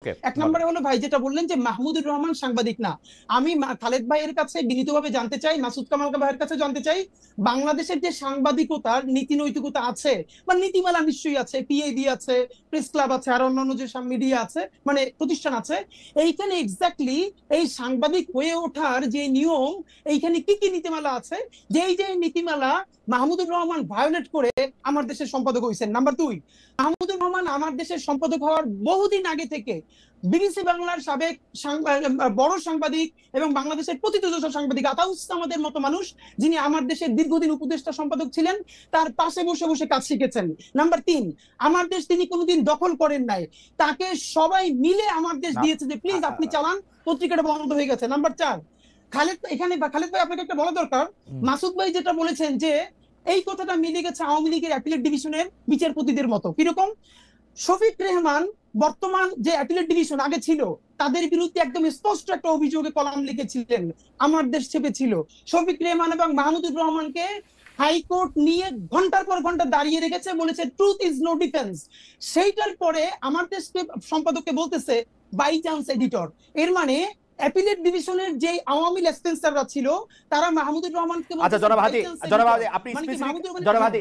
এক নম্বরে হলো ভাই যেটা বললেন যে মাহমুদুর রহমান সাংবাদিক না। আমি খালেদ ভাইয়ের কাছে বিনীতভাবে জানতে চাই, মাসুদ কামাল ভাইয়ের কাছে জানতে চাই, বাংলাদেশের যে সাংবাদিকতার নীতি নৈতিকতা আছে বা নীতিমালা নিশ্চয়ই আছে, পিআইবি আছে, প্রেস ক্লাব আছে, আর অন্যান্য যে মিডিয়া আছে, মানে প্রতিষ্ঠান আছে, এইখানে এক্স্যাক্টলি এই সাংবাদিক হয়ে ওঠার যে নিয়ম, এইখানে কি কি নীতিমালা আছে, যে নীতিমালা মাহমুদুর রহমান ভায়োলেট করে আমার দেশের সম্পাদক হয়েছেন। নাম্বার 2, মাহমুদুর রহমান আমার দেশের সম্পাদক হওয়ার বহুদিন আগে থেকে বিবিসি বাংলার সাবেক বড় সাংবাদিক এবং বাংলাদেশের প্রতিষ্ঠা সাংবাদিক আতাউস আমাদের মতো মানুষ, যিনি আমার দেশের দীর্ঘদিন উপদেষ্টা সম্পাদক ছিলেন, তার পাশে বসে বসে কাজ শিখেছেন। নাম্বার 3, আমার দেশ তিনি কোনোদিন দখল করেন নাই, তাকে সবাই মিলে আমার দেশ দিয়েছে যে প্লিজ আপনি চালান, পত্রিকাটা বন্ধ হয়ে গেছে। নাম্বার 4, খালেদ ভাই আপনাকে একটা বলা দরকার, মাসুদ ভাই যেটা বলেছেন যে এই কথাটা মিলে গেছে আওয়ামী লীগের অ্যাপিলেট ডিভিশনের বিচারপতিদের মতো। কিরকম? শফিক রেহমান বর্তমান যে অ্যাপিলেট ডিভিশন আগে ছিল, তাদের বিরুদ্ধে একদম স্পষ্ট একটা অভিযোগে কলাম লিখেছিলেন, আমার দেশ চেপেছিল। শফিক রেহমান এবং মাহমুদুর রহমানকে হাইকোর্ট নিয়ে ঘন্টার পর ঘন্টা দাঁড়িয়ে রেখেছে, বলেছে ট্রুথ ইজ নো ডিফেন্স। সেইটার পরে আমার দেশকে সম্পাদককে বলতেছে বাই চান্স এডিটর। এর মানে অ্যাপিলেট ডিভিশনের যে আওয়ামী লেসপেন্সাররা ছিল, তারা মাহমুদুর রহমানকে আচ্ছা জনাব হাদি, আপনি জনাব হাদি